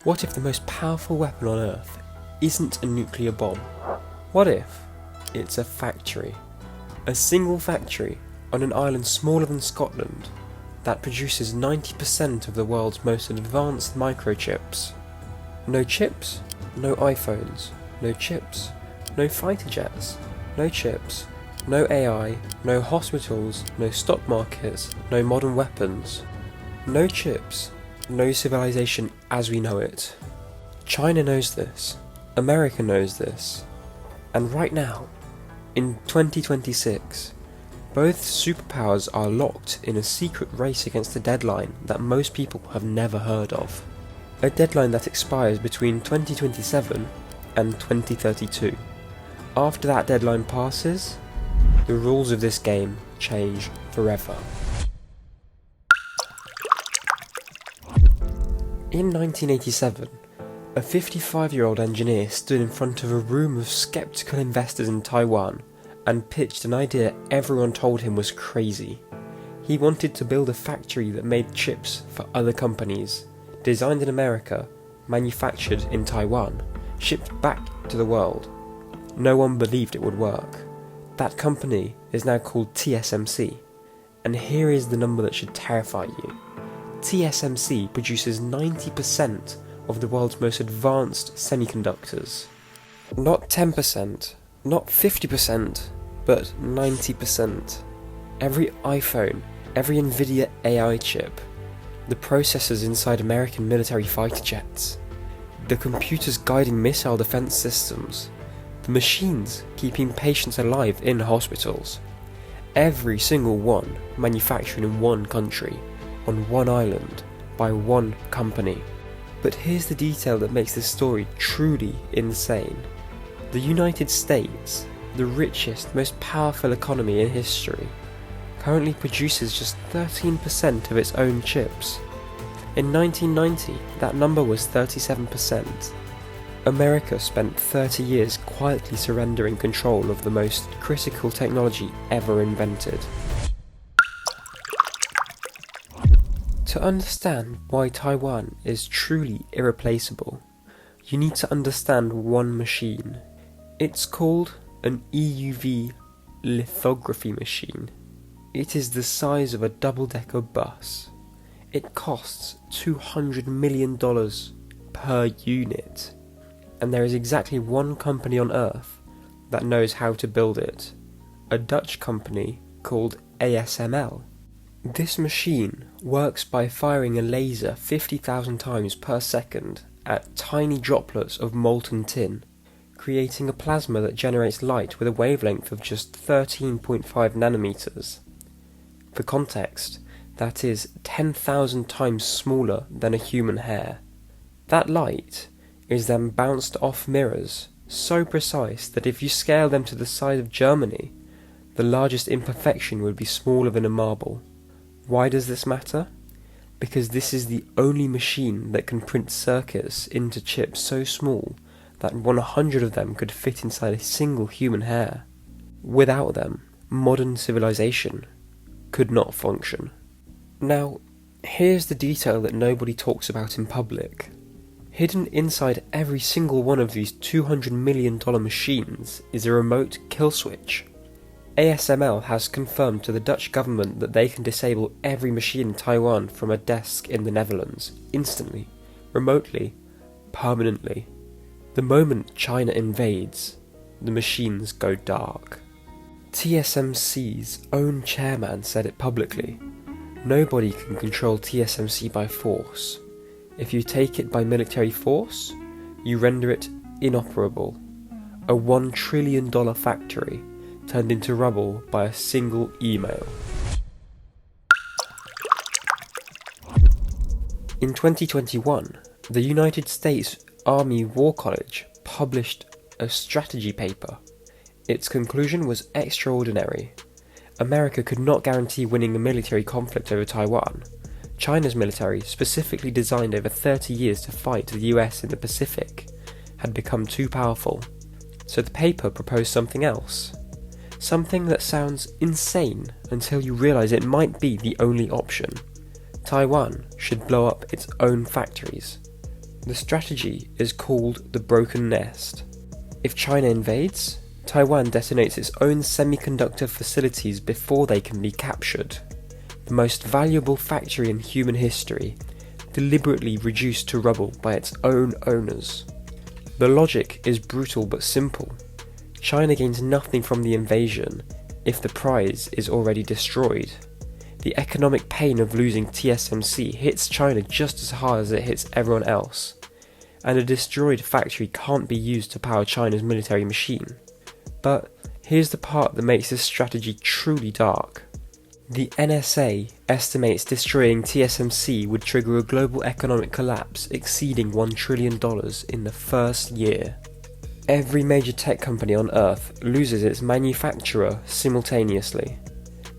What if the most powerful weapon on Earth isn't a nuclear bomb? What if it's a factory? A single factory on an island smaller than Scotland that produces 90% of the world's most advanced microchips. No chips, no iPhones. No chips, no fighter jets. No chips, no AI, no hospitals, no stock markets, no modern weapons. No chips, no civilization as we know it. China knows this, America knows this, and right now, in 2026, both superpowers are locked in a secret race against a deadline that most people have never heard of. A deadline that expires between 2027 and 2032. After that deadline passes, the rules of this game change forever. In 1987, a 55-year-old engineer stood in front of a room of skeptical investors in Taiwan and pitched an idea everyone told him was crazy. He wanted to build a factory that made chips for other companies, designed in America, manufactured in Taiwan, shipped back to the world. No one believed it would work. That company is now called TSMC, and here is the number that should terrify you. TSMC produces 90% of the world's most advanced semiconductors. Not 10%, not 50%, but 90%. Every iPhone, every Nvidia AI chip, the processors inside American military fighter jets, the computers guiding missile defense systems, the machines keeping patients alive in hospitals. Every single one manufactured in one country, on one island, by one company. But here's the detail that makes this story truly insane. The United States, the richest, most powerful economy in history, currently produces just 13% of its own chips. In 1990, that number was 37%. America spent 30 years quietly surrendering control of the most critical technology ever invented. To understand why Taiwan is truly irreplaceable, you need to understand one machine. It's called an EUV lithography machine. It is the size of a double-decker bus. It costs $200 million per unit, and there is exactly one company on Earth that knows how to build it, a Dutch company called ASML. This machine works by firing a laser 50,000 times per second at tiny droplets of molten tin, creating a plasma that generates light with a wavelength of just 13.5 nanometers. For context, that is 10,000 times smaller than a human hair. That light is then bounced off mirrors so precise that if you scale them to the size of Germany, the largest imperfection would be smaller than a marble. Why does this matter? Because this is the only machine that can print circuits into chips so small that 100 of them could fit inside a single human hair. Without them, modern civilization could not function. Now, here's the detail that nobody talks about in public. Hidden inside every single one of these $200 million machines is a remote kill switch. ASML has confirmed to the Dutch government that they can disable every machine in Taiwan from a desk in the Netherlands, instantly, remotely, permanently. The moment China invades, the machines go dark. TSMC's own chairman said it publicly. Nobody can control TSMC by force. If you take it by military force, you render it inoperable. A $1 trillion factory turned into rubble by a single email. In 2021, the United States Army War College published a strategy paper. Its conclusion was extraordinary. America could not guarantee winning a military conflict over Taiwan. China's military, specifically designed over 30 years to fight the US in the Pacific, had become too powerful. So the paper proposed something else. Something that sounds insane until you realise it might be the only option. Taiwan should blow up its own factories. The strategy is called the broken nest. If China invades, Taiwan detonates its own semiconductor facilities before they can be captured. The most valuable factory in human history, deliberately reduced to rubble by its own owners. The logic is brutal but simple. China gains nothing from the invasion if the prize is already destroyed. The economic pain of losing TSMC hits China just as hard as it hits everyone else, and a destroyed factory can't be used to power China's military machine. But here's the part that makes this strategy truly dark. The NSA estimates destroying TSMC would trigger a global economic collapse exceeding $1 trillion in the first year. Every major tech company on Earth loses its manufacturer simultaneously.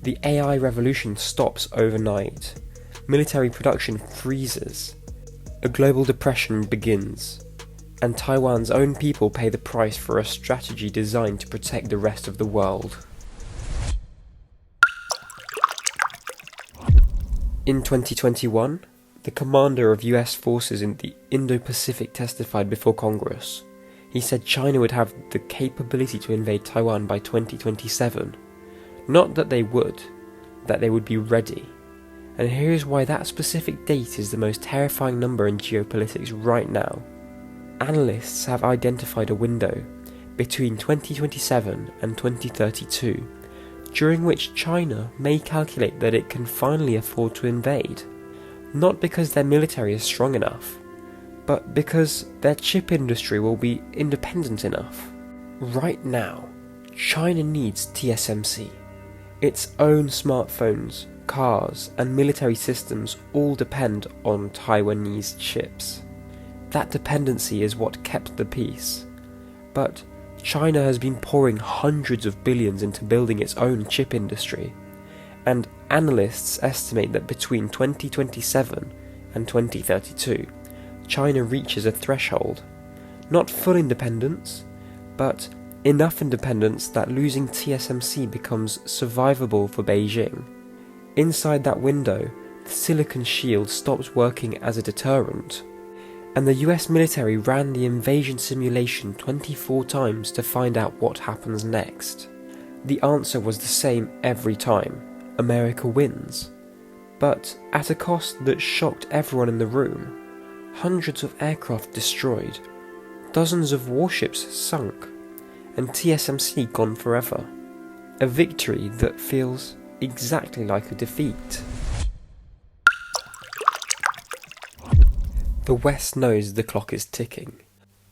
The AI revolution stops overnight. Military production freezes. A global depression begins. And Taiwan's own people pay the price for a strategy designed to protect the rest of the world. In 2021, the commander of US forces in the Indo-Pacific testified before Congress. He said China would have the capability to invade Taiwan by 2027. Not that they would be ready. And here's why that specific date is the most terrifying number in geopolitics right now. Analysts have identified a window between 2027 and 2032, during which China may calculate that it can finally afford to invade. Not because their military is strong enough, but because their chip industry will be independent enough. Right now, China needs TSMC. Its own smartphones, cars, and military systems all depend on Taiwanese chips. That dependency is what kept the peace. But China has been pouring hundreds of billions into building its own chip industry, and analysts estimate that between 2027 and 2032, China reaches a threshold. Not full independence, but enough independence that losing TSMC becomes survivable for Beijing. Inside that window, the silicon shield stops working as a deterrent, and the US military ran the invasion simulation 24 times to find out what happens next. The answer was the same every time: America wins. But at a cost that shocked everyone in the room. Hundreds of aircraft destroyed, dozens of warships sunk, and TSMC gone forever. A victory that feels exactly like a defeat. The West knows the clock is ticking.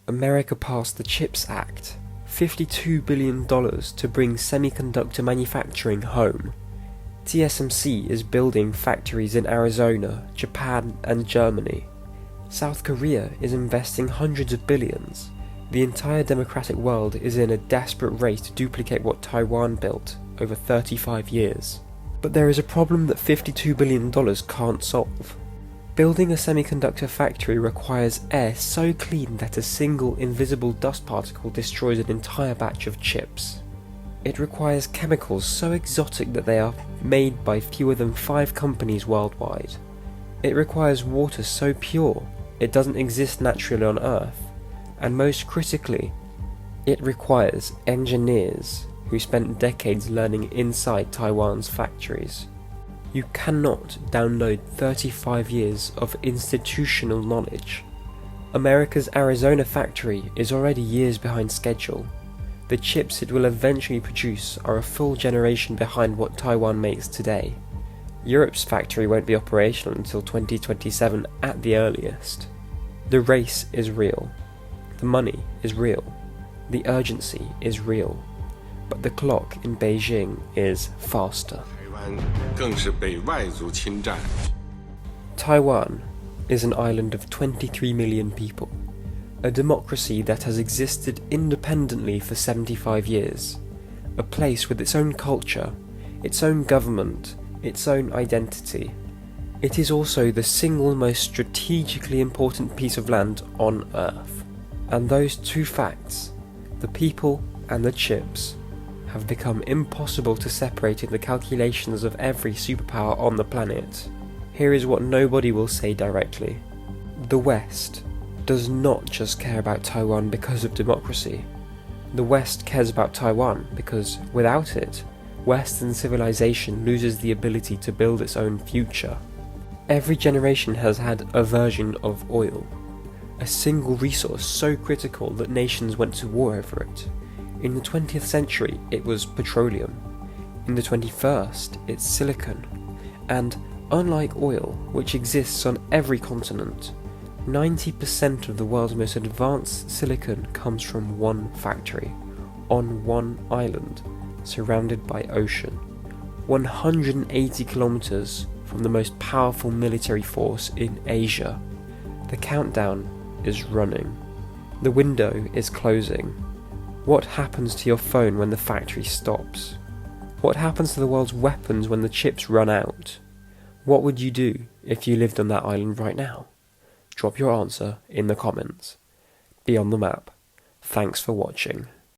America passed the CHIPS Act, $52 billion to bring semiconductor manufacturing home. TSMC is building factories in Arizona, Japan, and Germany. South Korea is investing hundreds of billions. The entire democratic world is in a desperate race to duplicate what Taiwan built over 35 years. But there is a problem that $52 billion can't solve. Building a semiconductor factory requires air so clean that a single invisible dust particle destroys an entire batch of chips. It requires chemicals so exotic that they are made by fewer than 5 companies worldwide. It requires water so pure it doesn't exist naturally on Earth. And most critically, it requires engineers who spent decades learning inside Taiwan's factories. You cannot download 35 years of institutional knowledge. America's Arizona factory is already years behind schedule. The chips it will eventually produce are a full generation behind what Taiwan makes today. Europe's factory won't be operational until 2027 at the earliest. The race is real. The money is real. The urgency is real. But the clock in Beijing is faster. Taiwan is an island of 23 million people, a democracy that has existed independently for 75 years, a place with its own culture, its own government, its own identity. It is also the single most strategically important piece of land on Earth. And those two facts, the people and the chips, have become impossible to separate in the calculations of every superpower on the planet. Here is what nobody will say directly. The West, does not just care about Taiwan because of democracy. The West cares about Taiwan because, without it, Western civilization loses the ability to build its own future. Every generation has had a version of oil, a single resource so critical that nations went to war over it. In the 20th century, it was petroleum. In the 21st, it's silicon. And unlike oil, which exists on every continent, 90% of the world's most advanced silicon comes from one factory, on one island, surrounded by ocean, 180 kilometers from the most powerful military force in Asia. The countdown is running. The window is closing. What happens to your phone when the factory stops? What happens to the world's weapons when the chips run out? What would you do if you lived on that island right now? Drop your answer in the comments. Beyond the map. Thanks for watching.